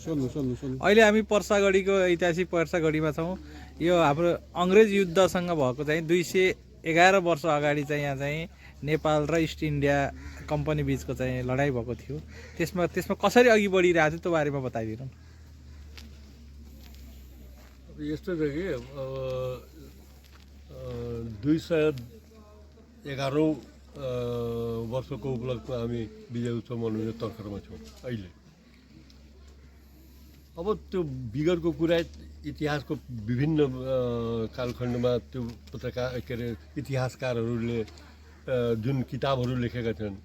अहिले हामी पर्सागढीको ऐतिहासिक पर्सागढीमा छौँ। यो हाम्रो अङ्ग्रेज युद्धसँग भएको चाहिँ 211 वर्ष अगाडि चाहिँ यहाँ चाहिँ नेपाल र इस्ट इन्डिया कम्पनी बिचको चाहिँ लडाइँ भएको थियो। त्यसमा कसरी अघि बढिरहेको थियो त्यो बारेमा बताइदिनु। यस्तो छ कि 211औं वर्षको उपलक्ष्यमा हामी विजय उत्सव मनाउने तर्खरमा छौँ अहिले। अब त्यो विगतको कुरा इतिहासको विभिन्न कालखण्डमा त्यो के अरे इतिहासकारहरूले जुन किताबहरू लेखेका छन्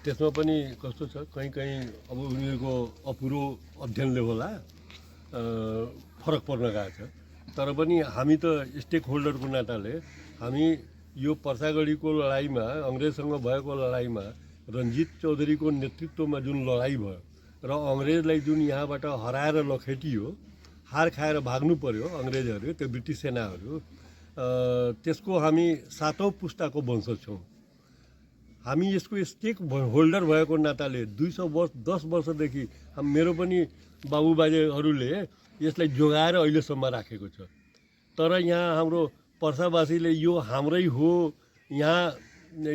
त्यसमा पनि कस्तो छ, कहीँ कहीँ अब उनीहरूको अपुरो अध्ययनले होला फरक पर्न गएको छ। तर पनि हामी त स्टेक होल्डरको नाताले हामी यो पर्सागढीको लडाइँमा, अङ्ग्रेजसँग भएको लडाइँमा रञ्जित चौधरीको नेतृत्वमा जुन लडाइँ भयो र अङ्ग्रेजलाई जुन यहाँबाट हराएर लखेटियो, हार खाएर भाग्नु पर्यो अङ्ग्रेजहरू, त्यो ब्रिटिस सेनाहरू, त्यसको हामी 7औं पुस्ताको वंशज छौँ। हामी यसको स्टेक होल्डर भएको नाताले 10 वर्षदेखि मेरो पनि बाबुबाजेहरूले यसलाई जोगाएर अहिलेसम्म राखेको छ। तर यहाँ हाम्रो पर्सावासीले यो हाम्रै हो, यहाँ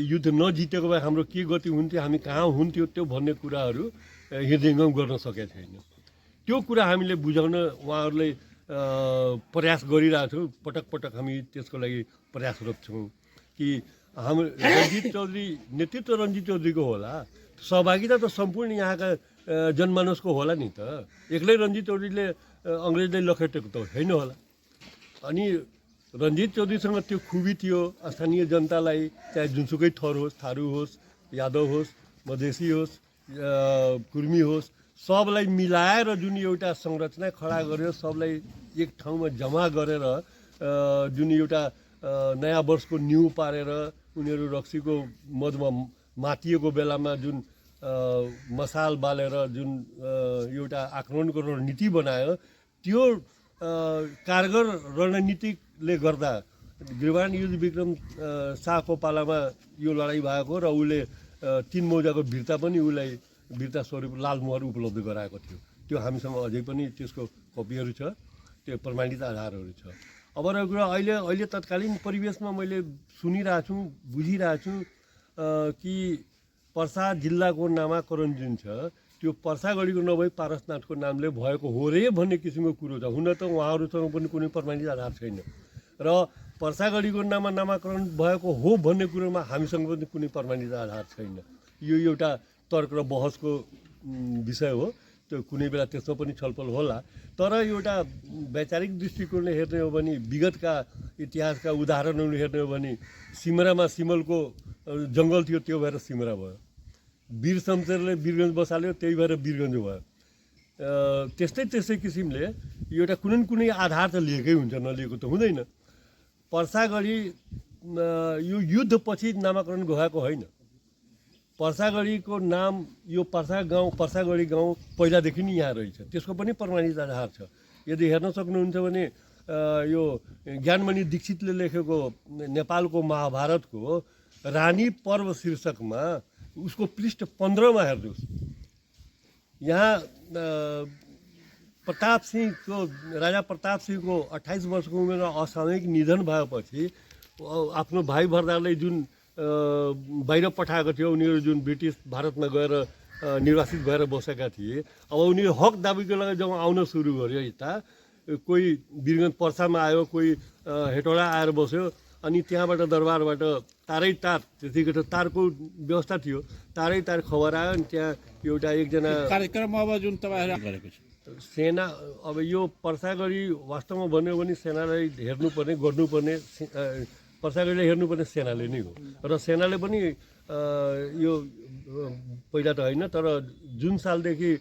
युद्ध नजितेको भए हाम्रो के गति हुन्थ्यो, हामी कहाँ हुन्थ्यो, त्यो भन्ने कुराहरू हृदयङ्गम गर्न सकेका छैन। त्यो कुरा हामीले बुझाउन उहाँहरूले प्रयास गरिरहेछौँ। पटक पटक हामी त्यसको लागि प्रयासरत छौँ कि हाम्रो रञ्जित चौधरी नेतृत्व रञ्जित चौधरीको होला, सहभागिता त सम्पूर्ण यहाँका जनमानसको होला नि त। एक्लै रञ्जित चौधरीले अङ्ग्रेजलाई लखेटेको त होइन होला। अनि रञ्जित चौधरीसँग त्यो खुबी थियो, स्थानीय जनतालाई चाहे जुनसुकै थर होस्, थारू होस्, यादव होस्, मधेसी होस्, कुर्मी होस्, सबलाई मिलाएर जुन एउटा संरचना खडा गरेर सबलाई एक ठाउँमा जम्मा गरेर जुन एउटा नयाँ वर्षको न्यू पारेर उनीहरू रक्सीको मदमा मातिएको बेलामा जुन मसाल बालेर जुन एउटा आक्रमणको रणनीति बनायो, त्यो कारगर रणनीतिले गर्दा गृहवाण युद्ध विक्रम शाहको पालामा यो लडाइँ भएको र उसले 3 मौजाको वीरता पनि उसलाई वीरता स्वरूप लालमोहर उपलब्ध गराएको थियो। त्यो हामीसँग अझै पनि त्यसको कपीहरू छ, त्यो प्रमाणित आधारहरू छ। अब र कुरा अहिले तत्कालीन परिवेशमा मैले सुनिरहेको छु, बुझिरहेको छु कि पर्सा जिल्लाको नामाकरण जुन छ त्यो पर्सागढीको नभई पारसनाथको नामले भएको हो रे भन्ने किसिमको कुरो छ। हुन त उहाँहरूसँग पनि कुनै प्रमाणित आधार छैन र पर्सागढीको नामाकरण भएको हो भन्ने कुरोमा हामीसँग पनि कुनै प्रमाणित आधार छैन। यो एउटा तर्क र बहसको विषय हो, त्यो कुनै बेला त्यसमा पनि छलफल होला। तर एउटा वैचारिक दृष्टिकोणले हेर्ने हो भने, विगतका इतिहासका उदाहरणहरू हेर्ने हो भने, सिमरामा सिमलको जङ्गल थियो, त्यो भएर सिमरा भयो। वीर शमशेरले वीरगञ्ज बसाल्यो, त्यही भएर वीरगञ्ज भयो। त्यस्तै किसिमले एउटा कुनै आधार त लिएकै हुन्छ, नलिएको त हुँदैन। पर्सागढी यो युद्धपछि नामाकरण भएको होइन। पर्सागढीको नाम यो पर्सागढी गाउँ पहिलादेखि नै यहाँ रहेछ, त्यसको पनि प्रमाणित आधार छ। यदि हेर्न सक्नुहुन्छ भने यो ज्ञानमणि दीक्षितले लेखेको नेपालको महाभारतको रानी पर्व शीर्षकमा उसको पृष्ठ 15 मा हेर्नुहोस्, यहाँ राजा प्रताप सिंहको 28 वर्षको उमेरमा असामयिक निधन भएपछि आफ्नो भाइ भरदारलाई जुन बाहिर पठाएको थियो, उनीहरू जुन ब्रिटिस भारतमा गएर निर्वासित भएर बसेका थिए, अब उनीहरू हक दाबीको लागि जब आउन सुरु गर्यो, यता कोही वीरगञ्ज पर्सामा आयो, कोही हेटौडा आएर बस्यो, अनि त्यहाँबाट दरबारबाट तारै तार, त्यतिकै त तारको व्यवस्था थियो, तारै तार खबर आयो। अनि त्यहाँ एउटा एकजना कार्यक्रम अब जुन तपाईँहरू गरेको छ सेना, अब यो पर्सागढी वास्तवमा भन्यो भने सेनालाई हेर्नुपर्ने, गर्नुपर्ने, पर्सागढीलाई हेर्नुपर्ने सेनाले नै हो। र सेनाले पनि यो पहिला त होइन, तर जुन सालदेखि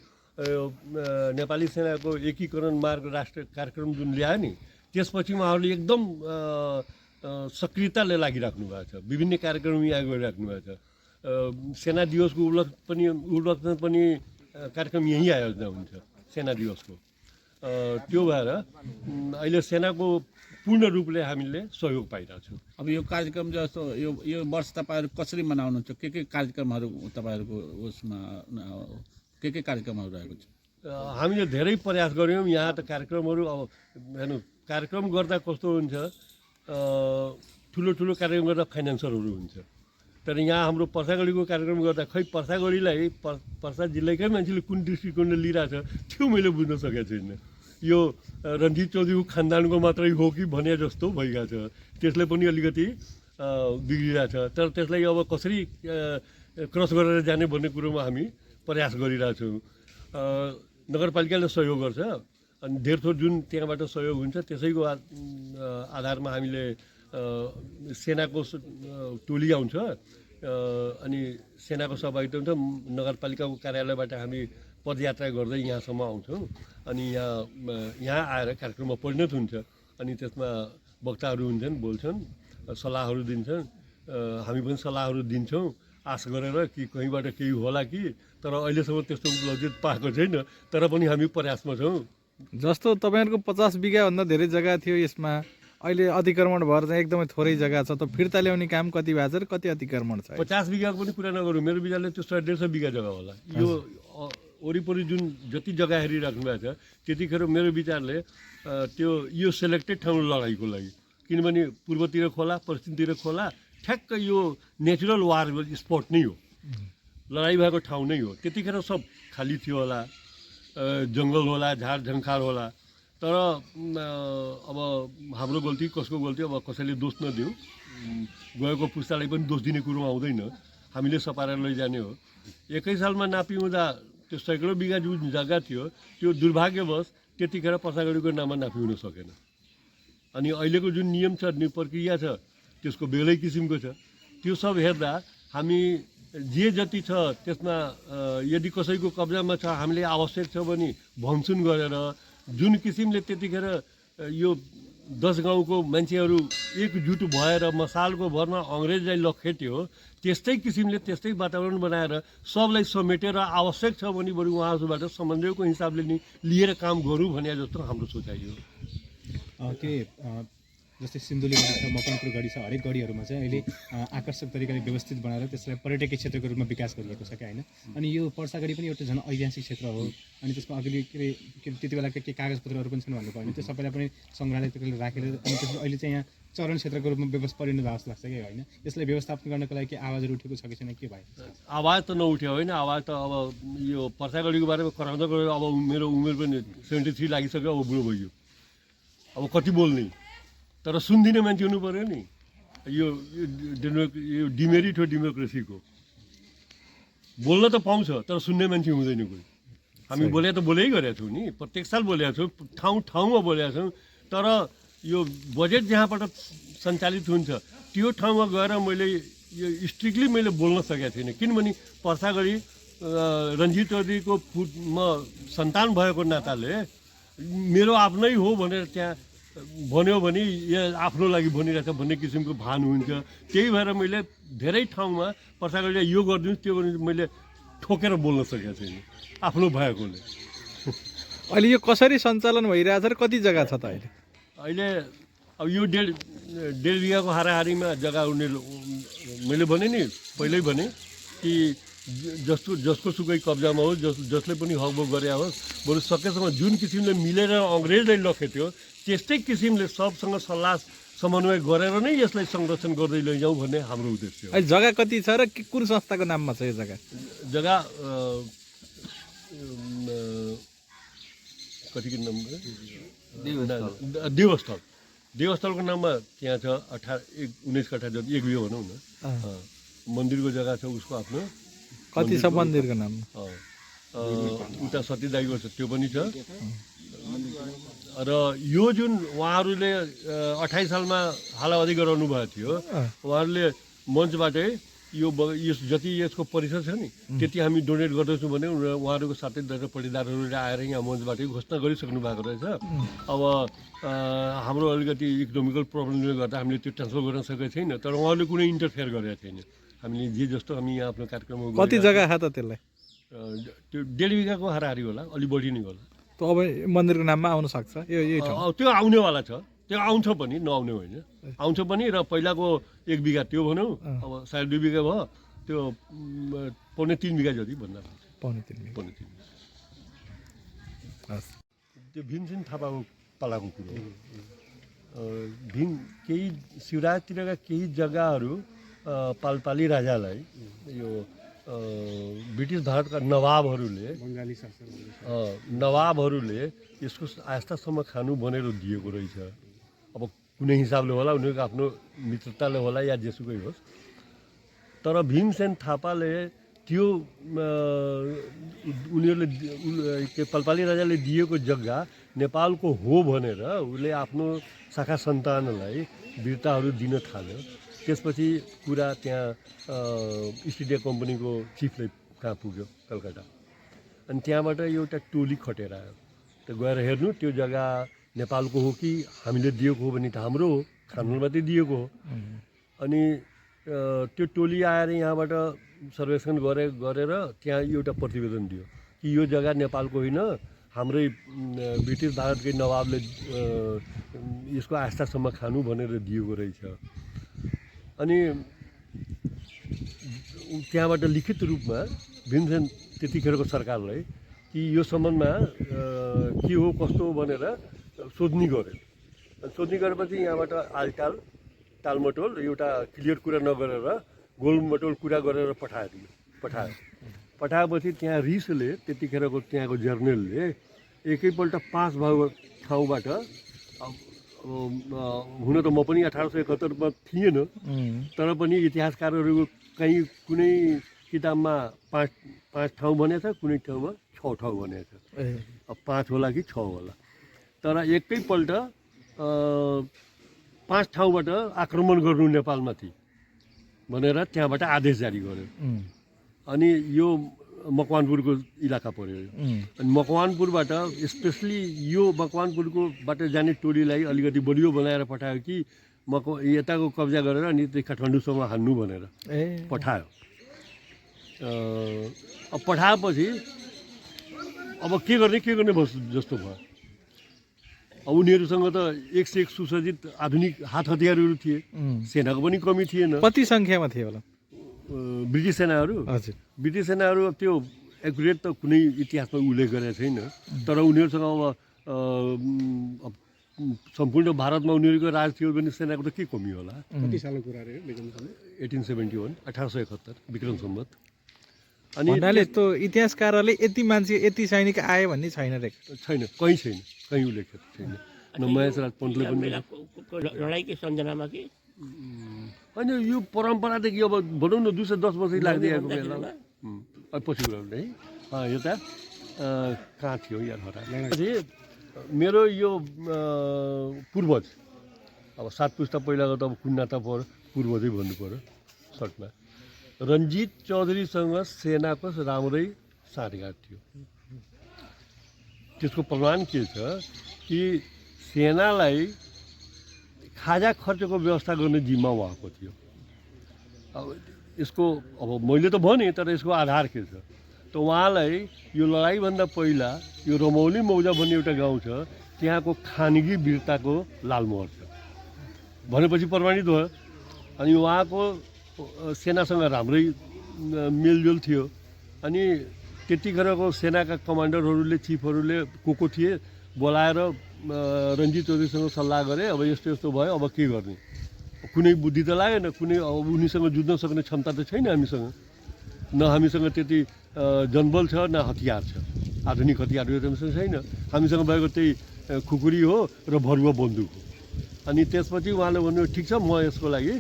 नेपाली सेनाको एकीकरण मार्ग राष्ट्रिय कार्यक्रम जुन ल्यायो नि, त्यसपछि उहाँहरूले एकदम सक्रियताले लागिराख्नु भएको छ। विभिन्न कार्यक्रम यहाँ गरिराख्नु भएको छ। सेना दिवसको उपलक्ष्यमा पनि कार्यक्रम यहीँ आयोजना हुन्छ सेना दिवसको। त्यो भएर अहिले सेनाको पूर्ण रूपले हामीले सहयोग पाइरहेको छौँ। अब यो कार्यक्रम जस्तो यो वर्ष तपाईँहरू कसरी मनाउनुहुन्छ? के कार्यक्रमहरू तपाईँहरूको उसमा के कार्यक्रमहरू रहेको छ? हामीले धेरै प्रयास गऱ्यौँ। यहाँ त कार्यक्रमहरू अब हेर्नु कार्यक्रम गर्दा कस्तो हुन्छ, ठुलो ठुलो कार्यक्रम गर्दा फाइनेन्सरहरू हुन्छ। तर यहाँ हाम्रो पर्सागढीको कार्यक्रम गर्दा खै पर्सागढीलाई पर्सा जिल्लाकै मान्छेले कुन दृष्टिकोणले लिइरहेछ त्यो मैले बुझ्न सकेको छैन। यो रन्जित चौधरीको खानदानको मात्रै हो कि भने जस्तो भइरहेछ। त्यसले पनि अलिकति बिग्रिरहेछ। तर त्यसलाई अब कसरी क्रस गरेर जाने भन्ने कुरोमा हामी प्रयास गरिरहेछौँ। नगरपालिकाले सहयोग गर्छ अनि धेरथोर जुन त्यहाँबाट सहयोग हुन्छ त्यसैको आधारमा हामीले सेनाको टोली आउँछ अनि सेनाको सहभागिता हुन्छ। नगरपालिकाको कार्यालयबाट हामी पदयात्रा गर्दै यहाँसम्म आउँछौँ अनि यहाँ आएर कार्यक्रममा परिणत हुन्छ अनि त्यसमा वक्ताहरू हुन्छन्, बोल्छन्, सल्लाहहरू दिन्छन्। हामी पनि सल्लाहहरू दिन्छौँ आश गरेर कि कहीँबाट केही होला कि। तर अहिलेसम्म त्यस्तो उपलब्धि पाएको छैन, तर पनि हामी प्रयासमा छौँ। जस्तो तपाईँहरूको 50 बिघाभन्दा धेरै जग्गा थियो, यसमा अहिले अतिक्रमण भएर चाहिँ एकदमै थोरै जग्गा छ। त फिर्ता ल्याउने काम कति भएको छ र कति अतिक्रमण छ? 50 बिघाको पनि कुरा नगरौँ, मेरो विचारले त्यो 150 बिघा जग्गा होला। यो वरिपरि जुन जति जग्गा हेरिराख्नु भएको छ त्यतिखेर मेरो विचारले त्यो यो सेलेक्टेड ठाउँ लडाइँको लागि, किनभने पूर्वतिर खोला, पश्चिमतिर खोला, ठ्याक्क यो नेचुरल वार स्पट नै हो, लडाइँ भएको ठाउँ नै हो। त्यतिखेर सब खाली थियो होला, जङ्गल होला, झार झङ्खार होला। तर अब हाम्रो गल्ती कसको गल्ती, अब कसैले दोष नदिउँ। गएको पुस्तालाई पनि दोष दिने कुरो आउँदैन, हामीले सपारेर लैजाने हो। 1 सालमा नापिउँदा त्यो सैकडौँ बिघा जुन जग्गा थियो त्यो दुर्भाग्यवश त्यतिखेर पर्सागढीको नाममा नापी हुन सकेन। अनि अहिलेको जुन नियम छ, प्रक्रिया छ, त्यसको बेग्लै किसिमको छ। त्यो सब हेर्दा हामी जे जति छ त्यसमा यदि कसैको कब्जामा छ हामीले आवश्यक छ भने भनसुन गरेर जुन किसिमले त्यतिखेर यो 10 गाउँको मान्छेहरू एकजुट भएर मसालको भरमा अङ्ग्रेजलाई लखेट्यो, त्यस्तै किसिमले त्यस्तै वातावरण बनाएर सबलाई समेटेर आवश्यक छ भने बरु उहाँहरूबाट समन्वयको हिसाबले नि लिएर काम गरौँ भने जस्तो हाम्रो सोचाइ हो। के जस्तै सिन्धुली गढी छ, मकनपुर गढी छ, हरेक गढीहरूमा चाहिँ अहिले आकर्षक तरिकाले व्यवस्थित बनाएर त्यसलाई पर्यटकीय क्षेत्रको रूपमा विकास गरिएको छ क्या, होइन? अनि यो पर्सागढी पनि एउटा झन् ऐतिहासिक क्षेत्र हो। अनि त्यसमा अघि के त्यति बेलाका के कागजपत्रहरू पनि छन् भन्नुभयो भने त्यो सबैलाई पनि सङ्ग्रहालयतिर राखेर अनि त्यसमा अहिले चाहिँ यहाँ चरण क्षेत्रको रूपमा परिणत भएको जस्तो लाग्छ कि, होइन? यसलाई व्यवस्थापन गर्नको लागि के आवाजहरू उठेको छ कि छैन, के भयो? आवाज त नउठ्यो होइन, आवाज त अब यो पर्सागढीको बारेमा कराउँदा गयो। अब मेरो उमेर पनि 73 लागिसक्यो, अब बुढो भइयो, अब कति बोल्ने। तर सुनिदिने मान्छे हुनु पऱ्यो नि। यो डिमेरिट हो डेमोक्रेसीको। बोल्न त पाउँछ तर सुन्ने मान्छे हुँदैन कोही। हामी बोले त बोलै गरेका छौँ नि, प्रत्येक साल बोलेका छौँ, ठाउँमा बोलेका छौँ। तर यो बजेट जहाँबाट सञ्चालित हुन्छ त्यो ठाउँमा गएर मैले यो स्ट्रिक्टली मैले बोल्न सकेको थिइनँ, किनभने पर्सागढी रन्जित चौधरीको म सन्तान भएको नाताले मेरो आफ्नै हो भनेर त्यहाँ भन्यो भने यो आफ्नो लागि भनिरहेछ भन्ने किसिमको भान हुन्छ। त्यही भएर मैले धेरै ठाउँमा पर्सागढीले यो गरिदिनुहोस् त्यो गरिदिनुहोस् मैले ठोकेर बोल्न सकेको छैन आफ्नो भएकोले। अहिले यो कसरी सञ्चालन भइरहेछ र कति जग्गा छ त अहिले? अहिले अब यो डेढ बिघाको हाराहारीमा जग्गा मैले भने नि पहिल्यै भने कि जसको सुकै कब्जामा होस्, जसले पनि हकभोग गरे होस्, बरु सकेसम्म जुन किसिमले मिलेर अङ्ग्रेजलाई लखेट्यो त्यस्तै किसिमले सबसँग सल्लाह समन्वय गरेर नै यसलाई संरक्षण गर्दै लैजाउँ भन्ने हाम्रो उद्देश्य हो। अहिले जग्गा कति छ र कुन संस्थाको नाममा छ यो जग्गा? जग्गा कतिको नाम देवस्थलको नाममा त्यहाँ छ 19 कट्ठा जति, 1 बिघा भनौँ न। मन्दिरको जग्गा छ उसको आफ्नो। कति छ मन्दिरको नाम? उता सतीदाईको छ त्यो पनि छ। र यो जुन उहाँहरूले 28 सालमा हालावादी गराउनु भएको थियो, उहाँहरूले मञ्चबाटै यो जति यसको परिसर छ नि त्यति हामी डोनेट गर्दैछौँ भने उहाँहरूको साथै पट्टीदारहरूले आएर यहाँ मञ्चबाटै घोषणा गरिसक्नु भएको रहेछ। अब हाम्रो अलिकति इकोनोमिकल प्रब्लमले गर्दा हामीले त्यो ट्रान्सफर गर्न सकेको छैन, तर उहाँहरूले कुनै इन्टरफेयर गरेका छैन। हामीले जे जस्तो हामी यहाँ आफ्नो कार्यक्रम कति जग्गा छ त त्यसलाई? त्यो 1.5 बिघाको हाराहारी होला, अलि बढी नै होला। त अब मन्दिरको नाममा आउन सक्छ यो ठाउँ? त्यो आउनेवाला छ, त्यो आउँछ पनि, नआउने होइन, आउँछ पनि। र पहिलाको 1 बिघा त्यो भनौँ, अब सायद 2 बिघा भयो, त्यो 2.5 बिघा जति भन्दा पाउने 3 बिघा। हस् त्यो भीमसेन थापाको पालाको कुरो हो। भीम केही शिवराजतिरका केही जग्गाहरू पालपाली राजालाई यो ब्रिटिस भारतका नवाबहरूले यसको आस्थासम्म खानु भनेर दिएको रहेछ। अब कुनै हिसाबले होला, उनीहरूको आफ्नो मित्रताले होला या जेसुकै होस्, तर भीमसेन थापाले त्यो उनीहरूले त्यो पालपाली राजाले दिएको जग्गा नेपालको हो भनेर उसले आफ्नो शाखा सन्तानलाई वीरताहरू दिन थाल्यो। त्यसपछि कुरा त्यहाँ इस्ट इन्डिया कम्पनीको चिफले कहाँ पुग्यो, कलकत्ता। अनि त्यहाँबाट एउटा टोली खटेर आयो। त्यो गएर हेर्नु त्यो जग्गा नेपालको हो कि हामीले दिएको हो भने त हाम्रो हो, खानुमा मात्रै दिएको हो। अनि त्यो टोली आएर यहाँबाट सर्वेक्षण गरेर त्यहाँ एउटा प्रतिवेदन दियो कि यो जग्गा नेपालको होइन, हाम्रै ब्रिटिस भारतकै नवाबले यसको आस्थासम्म खानु भनेर दिएको रहेछ। अनि त्यहाँबाट लिखित रूपमा भीमसेन त्यतिखेरको सरकारलाई कि यो सम्बन्धमा के हो कस्तो हो भनेर सोध्नी गऱ्यो। सोध्नी गरेपछि यहाँबाट टालमटोल एउटा क्लियर कुरा नगरेर गोलमटोल कुरा गरेर पठाएपछि त्यहाँ रिसले त्यतिखेरको त्यहाँको जर्नलले एकैपल्ट 5 भाग ठाउँबाट, हुन त म पनि 1871 थिएन, तर पनि इतिहासकारहरूको कहीँ कुनै किताबमा 5 ठाउँ भनेको छ, कुनै ठाउँमा 6 ठाउँ भनेको छ। अब 5 होला कि 6 होला, तर एकैपल्ट 5 ठाउँबाट आक्रमण गर्नु नेपालमाथि भनेर त्यहाँबाट आदेश जारी गर्यो। अनि यो मकवानपुरको इलाका पर्यो। अनि मकवानपुरबाट स्पेसली यो मकवानपुरकोबाट जाने टोलीलाई अलिकति बलियो बनाएर पठायो कि यताको कब्जा गरेर अनि त्यो काठमाडौँसम्म हान्नु भनेर पठायो। अब पठाएपछि अब के गर्ने जस्तो भयो। अब उनीहरूसँग त 1 से 1 सुसज्जित आधुनिक हात हतियारहरू थिए, सेनाको पनि कमी थिएन। कति सङ्ख्यामा थियो होला ब्रिटिस सेनाहरू? हजुर, ब्रिटिस सेनाहरू त्यो एकुरेट त कुनै इतिहासमा उल्लेख गरेको छैन, तर उनीहरूसँग अब सम्पूर्ण भारतमा उनीहरूको राज थियो भने सेनाको त के कमी होला। कति सालको कुरा रे? 1871 1871 विक्रम सम्वत। अनि भन्नाले त्यो इतिहासकारहरूले यति मान्छे यति सैनिक आयो भन्ने छैन रे? छैन, कहीँ उल्लेख छैन। न महेशराज पन्तले पनि लडाइँकै सम्झनामा कि होइन, यो परम्परादेखि अब भनौँ न 210 वर्ष लाग्दै आएको बेला पछि कुरा है। यता कहाँ थियो यार हरा मेरो यो पूर्वज, अब 7 पुस्ता पहिलाको त अब कुन्ना त पूर्वजै भन्नु पऱ्यो सर्टमा। रञ्जित चौधरीसँग सेनाको राम्रै साँठगाँठ थियो। त्यसको प्रमाण के छ कि सेनालाई खाजा खर्चको व्यवस्था गर्ने जिम्मा उहाँको थियो। अब यसको अब मैले त भनेँ, तर यसको आधार के छ त उहाँलाई यो लडाइँभन्दा पहिला यो रमौली मौजा भन्ने एउटा गाउँ छ, त्यहाँको खानगी वीरताको लालमोहर छ भनेपछि प्रमाणित भयो। अनि उहाँको सेनासँग राम्रै मेलजोल थियो। अनि त्यतिखेरको सेनाका कमान्डरहरूले चिफहरूले को थिए बोलाएर रञ्जित चौधरीसँग सल्लाह गरे, अब यस्तो भयो, अब के गर्ने, कुनै बुद्धि त लागेन, कुनै अब उनीसँग जुझ्न सक्ने क्षमता त छैन हामीसँग, न हामीसँग त्यति जनबल छ न हतियार छ, आधुनिक हतियारहरू हामीसँग छैन। हामीसँग भएको त्यही खुकुरी हो र भरुवा बन्दुक हो। अनि त्यसपछि उहाँले भन्नु ठिक छ, म यसको लागि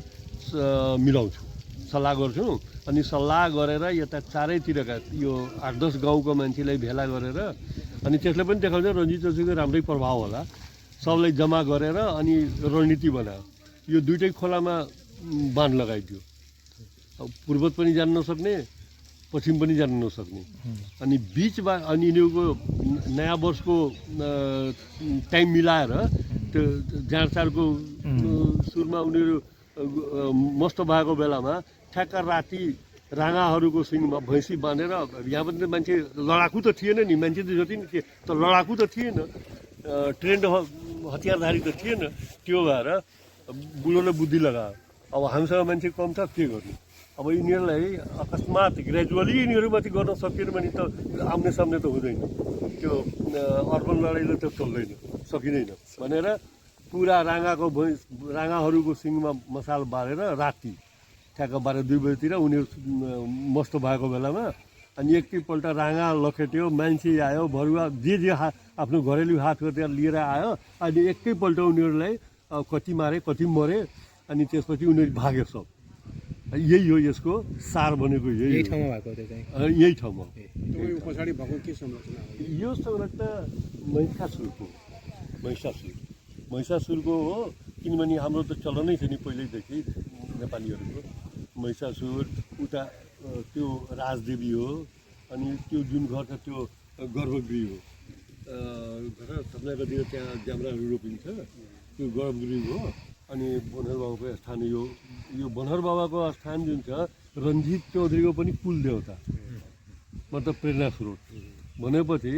मिलाउँछु, सल्लाह गर्छु। अनि सल्लाह गरेर यता चारैतिरका यो 8-10 गाउँको मान्छेलाई भेला गरेर, अनि त्यसले पनि देखाउँछ रञ्जित चौधरीको राम्रै प्रभाव होला, सबलाई जम्मा गरेर अनि रणनीति बनायो। यो दुइटै खोलामा बाँध लगाइदियो, अब पूर्व पनि जान नसक्ने, पश्चिम पनि जान नसक्ने। अनि बिचमा अनि यिनीहरूको नयाँ वर्षको टाइम मिलाएर त्यो जाँडसारको सुरुमा उनीहरू मस्त भएको बेलामा ठ्याक्क राति राँगाहरूको सिङमा भैँसी बाँधेर, यहाँ पनि मान्छे लडाकु त थिएन नि, मान्छे त जति नि थिए तर लडाकु त थिएन, ट्रेन्ड हतियारधारी त थिएन। त्यो भएर बुढोले बुद्धि लगायो, अब हामीसँग मान्छे कम छ, के गर्ने। अब यिनीहरूलाई अकस्मात ग्रेजुअली यिनीहरूमाथि गर्न सकिएन भने त आम्ने सामने त हुँदैन। त्यो अर्बन लडाइँले त चल्दैन सकिँदैन भनेर पुरा राँगाहरूको सिङमा मसाल बालेर राति ठ्याक्क 12-2 बजीतिर उनीहरू मस्त भएको बेलामा अनि एकैपल्ट राँगा लखेट्यो मान्छे आयो भरुवा जे आफ्नो घरेलु हातको त्यहाँ लिएर आयो अनि एकैपल्ट उनीहरूलाई कति मारे कति मरे अनि त्यसपछि उनीहरू भागे सब यही हो यसको सार भनेको यही ठाउँमा भएको त्यो चाहिँ यही ठाउँमा पछाडि भएको के संरचना हो यो संरचना महिषासुरको हो किनभने हाम्रो त चलनै छ नि पहिल्यैदेखि नेपालीहरूको महिषासुर उता त्यो राजदेवी हो अनि त्यो जुन घर छ त्यो गर्भगृह हो घर सपनाकोतिर त्यहाँ जाम्राहरू रोपिन्छ त्यो गर्भगृह हो अनि बनहर बाबाको स्थान यो बनहर बाबाको स्थान जुन छ रञ्जित चौधरीको पनि कुल देवता मतलब प्रेरणा स्रोत भनेपछि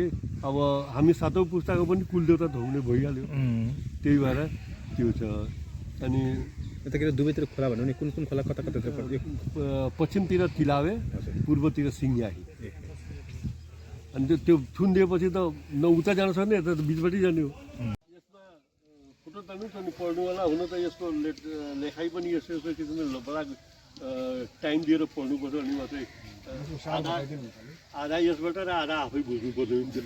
अब हामी 7औं पुस्ताको पनि कुल देवता त हुने भइहाल्यो त्यही भएर त्यो छ अनि यतातिर दुवैतिर खोला भन्नु नि कुन खोला कता पश्चिमतिर तिलावे पूर्वतिर सिङ्ग्याही अनि त्यो थुनिदिएपछि त न उता जानु सक्ने यता त बिचबाटै जाने हो यसमा फोटो तान्नु छ नि पढ्नुवाला हुन त यसको लेखाइ पनि यस्तो किसिमले बडा टाइम दिएर पढ्नुपर्छ अनि मात्रै आधा यसबाट र आधा आफै बुझ्नुपर्छ हुन्छ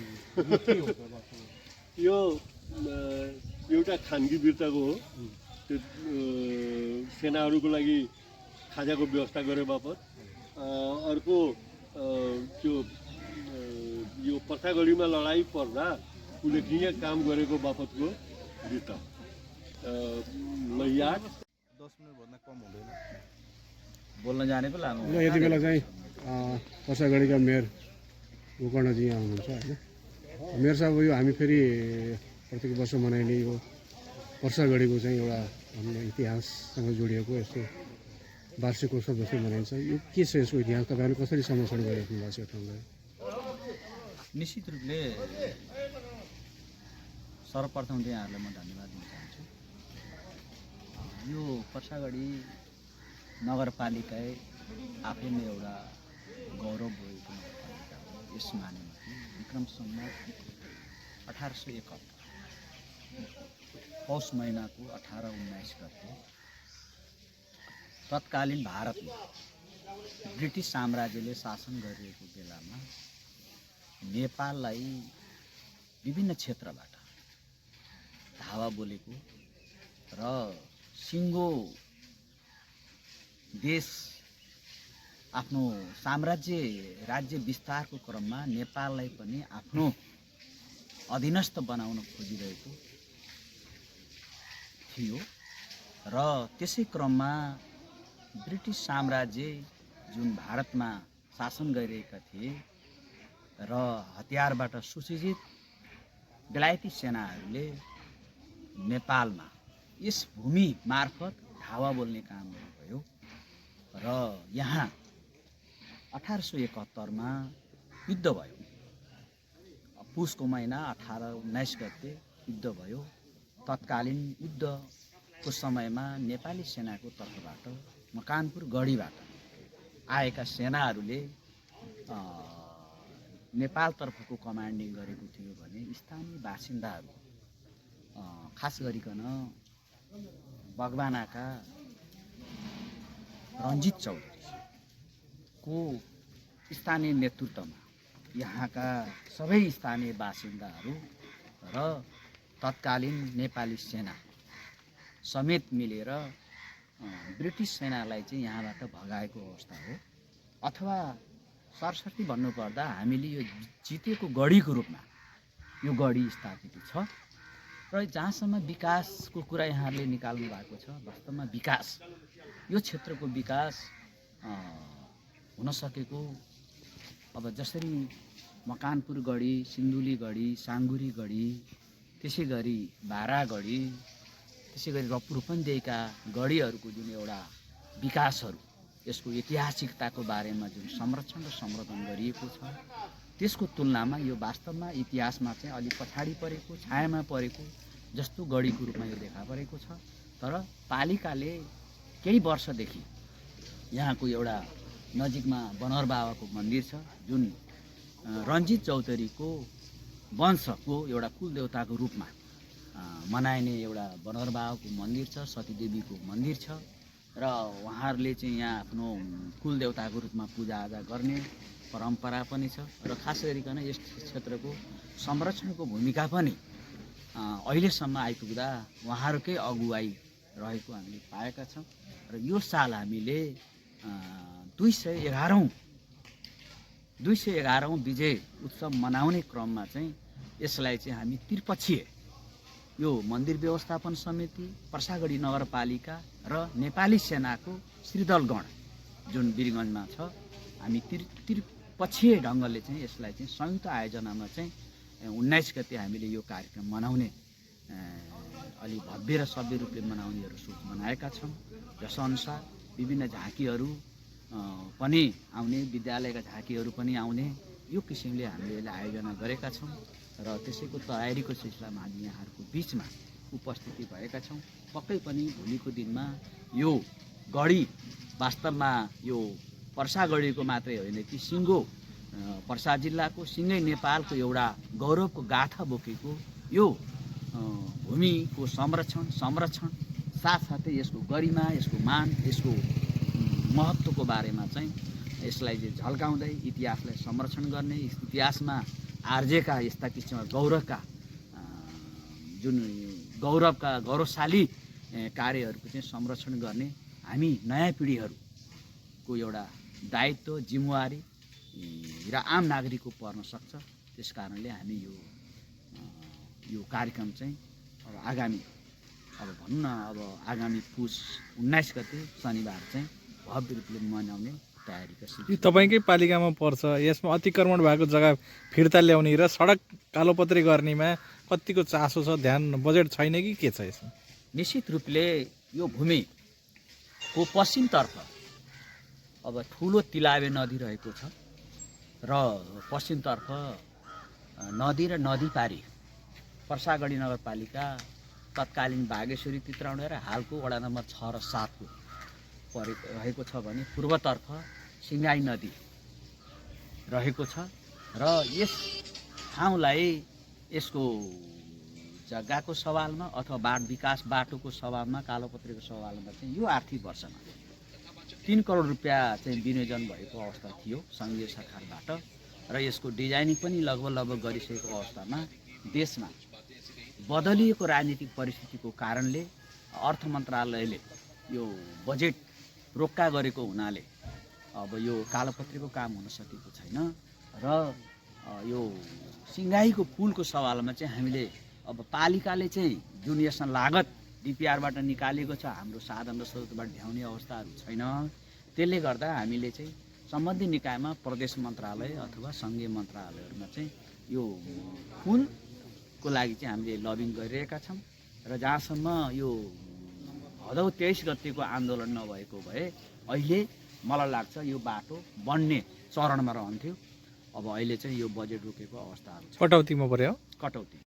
यो एउटा खानगी वीरताको हो त्यो सेनाहरूको लागि खाजाको व्यवस्था गरे बापत अर्को त्यो यो पर्सागढीमा लडाइँ पर्दा उल्लेखनीय काम गरेको बापतको वीरता लैयाट 10 मिनटभन्दा कम हुँदैन बोल्न जाने पो लानु ल यति बेला चाहिँ पर्सागढीका मेयर गोकर्णजी यहाँ हुनुहुन्छ होइन मेयर साहब यो हामी फेरि प्रत्येक वर्ष मनाइने यो पर्सागढीको चाहिँ एउटा हाम्रो इतिहाससँग जोडिएको यस्तो वार्षिकोत्सव जस्तै मनाइन्छ यो के छ यसको इतिहास तपाईँहरूले कसरी संरक्षण गरिराख्नु भएको छ यो ठाउँलाई निश्चित रूपले सर्वप्रथम चाहिँ यहाँहरूलाई म धन्यवाद दिन चाहन्छु यो पर्सागढी नगरपालिका आफैमा एउटा गौरव भएको नगरपालिका हो यस मानेमा विक्रम सम्वत 1871 पौष महिनाको 18-19 गते तत्कालीन भारतमा ब्रिटिस साम्राज्यले शासन गरिरहेको बेलामा नेपाललाई विभिन्न क्षेत्रबाट धावा बोलेको र सिङ्गो देश आफ्नो राज्य विस्तारको क्रममा नेपाललाई पनि आफ्नो अधीनस्थ बनाउन खोजिरहेको थियो र त्यसै क्रममा ब्रिटिस साम्राज्य जुन भारतमा शासन गरिरहेका थिए र हतियारबाट सुसज्जित बेलायती सेनाहरूले नेपालमा यस भूमि मार्फत धावा बोल्ने काम गर्नुभयो र यहाँ 1871 मा युद्ध भयो पुसको महिना 18-19 गते युद्ध भयो तत्कालीन युद्धको समयमा नेपाली सेनाको तर्फबाट मकानपुर गढीबाट आएका सेनाहरूले नेपालतर्फको कमान्डिङ गरेको थियो भने स्थानीय बासिन्दाहरू खास गरिकन बगवानाका रञ्जित चौधरीको स्थानीय नेतृत्वमा यहाँका सबै स्थानीय बासिन्दाहरू र तत्कालीन नेपाली सेना समेत मिलेर ब्रिटिस सेनालाई चाहिँ यहाँबाट भगाएको अवस्था हो अथवा सरस्वती भन्नुपर्दा हामीले यो जितेको गढीको रूपमा यो गढी स्थापित छ र जहाँसम्म विकासको कुरा यहाँहरूले निकाल्नु भएको छ वास्तवमा विकास यो क्षेत्रको विकास हुन सकेको अब जसरी मकानपुर गढी सिन्धुली गढी साङ्गुरी गढी त्यसै गरी बारा गढी त्यसै गरी रूपन्देहीका गढीहरूको जुन एउटा विकासहरू यसको ऐतिहासिकताको बारेमा जुन संरक्षण र संवर्धन गरिएको छ त्यसको तुलनामा यो वास्तवमा इतिहासमा चाहिँ अलिक पछाडि परेको छायामा परेको जस्तो गढीको रूपमा यो देखा परेको छ तर पालिकाले केही वर्षदेखि यहाँको एउटा नजिकमा बनहर बाबाको मन्दिर छ जुन रञ्जित चौधरीको वंशको एउटा कुलदेवताको रूपमा मनाइने एउटा बनरबाबुको मन्दिर छ, सतीदेवीको मन्दिर छ र उहाँहरूले चाहिँ यहाँ आफ्नो कुलदेवताको रूपमा पूजाआजा गर्ने परम्परा पनि छ र खास गरिकन यस क्षेत्रको संरक्षणको भूमिका पनि अहिलेसम्म आइपुग्दा उहाँहरूकै अगुवाई रहेको हामीले पाएका छौँ र यो साल हामीले 211औं विजय उत्सव मनाउने क्रममा चाहिँ यसलाई चाहिँ हामी त्रिपक्षीय यो मन्दिर व्यवस्थापन समिति, पर्सागढी नगरपालिका र नेपाली सेनाको श्रीदलगण जुन वीरगञ्जमा छ, हामी त्रिपक्षीय ढङ्गले चाहिँ यसलाई चाहिँ संयुक्त आयोजनामा चाहिँ 19 गते हामीले यो कार्यक्रम मनाउने अलि भव्य र सभ्य रूपले मनाउनेहरू सोच बनाएका छौँ। जसअनुसार विभिन्न झाँकीहरू पनि आउने, विद्यालयका झाँकीहरू पनि आउने, यो किसिमले हामीले यसलाई आयोजना गरेका छौँ र त्यसैको तयारीको सिलसिलामा हामी यहाँहरूको बिचमा उपस्थिति भएका छौँ। पक्कै पनि भोलिको दिनमा यो गढी वास्तवमा यो पर्सागढीको मात्रै होइन कि सिङ्गो पर्सा जिल्लाको, सिँगै नेपालको एउटा गौरवको गाथा बोकेको यो भूमिको संरक्षण साथसाथै यसको गरिमा, यसको मान, यसको महत्त्वको बारेमा चाहिँ यसलाई चाहिँ झल्काउँदै इतिहासलाई संरक्षण गर्ने, इतिहासमा आर्जेका यस्ता किसिमका गौरवशाली कार्यहरूको चाहिँ संरक्षण गर्ने हामी नयाँ पिँढीहरूको एउटा दायित्व, जिम्मेवारी र आम नागरिकको पर्न सक्छ। त्यस कारणले हामी यो कार्यक्रम चाहिँ आगामी पुस 19 गते शनिबार चाहिँ भव्य रूपले मनाउने तयारीका छौँ। यो तपाईँकै पालिकामा पर्छ, यसमा अतिक्रमण भएको जग्गा फिर्ता ल्याउने र सडक कालोपत्री गर्नेमा कतिको चासो छ, ध्यान बजेट छैन कि के छ यसमा? निश्चित रूपले यो भूमिको पश्चिमतर्फ अब ठुलो तिलावे नदी रहेको छ र पश्चिमतर्फ नदी र नदी पारी पर्सागढी नगरपालिका तत्कालीन बागेश्वरी तित्राउने र हालको वडा नम्बर 6 र 7 को रहेको छ भने पूर्वतर्फ सिङ्गाई नदी रहेको छ र यस ठाउँलाई यसको जग्गाको सवालमा अथवा विकास बाटोको सवालमा, कालोपत्रीको सवालमा चाहिँ यो आर्थिक वर्षमा 3 करोड रुपियाँ चाहिँ विनियोजन भएको अवस्था थियो सङ्घीय सरकारबाट र यसको डिजाइनिङ पनि लगभग गरिसकेको अवस्थामा देशमा बदलिएको राजनीतिक परिस्थितिको कारणले अर्थ मन्त्रालयले यो बजेट रोक्का गरेको हुनाले अब यो कालोपत्रीको काम हुन सकेको छैन र यो सिङ्गाईको पुलको सवालमा चाहिँ हामीले अब पालिकाले चाहिँ जुन यसमा लागत डिपिआरबाट निकालेको छ, हाम्रो साधन र स्रोतबाट भ्याउने अवस्थाहरू छैन। त्यसले गर्दा हामीले चाहिँ सम्बन्धित निकायमा प्रदेश मन्त्रालय अथवा सङ्घीय मन्त्रालयहरूमा चाहिँ यो पुलको लागि चाहिँ हामीले लबिङ गरिरहेका छौँ र जहाँसम्म यो भदौ 23 गतेको आन्दोलन नभएको भए अहिले मलाई लाग्छ यो बाटो बन्ने चरणमा रहन्थ्यो। अब अहिले चाहिँ यो बजेट रोकेको अवस्थाहरू छ, कटौतीमा पर्यो। कटौती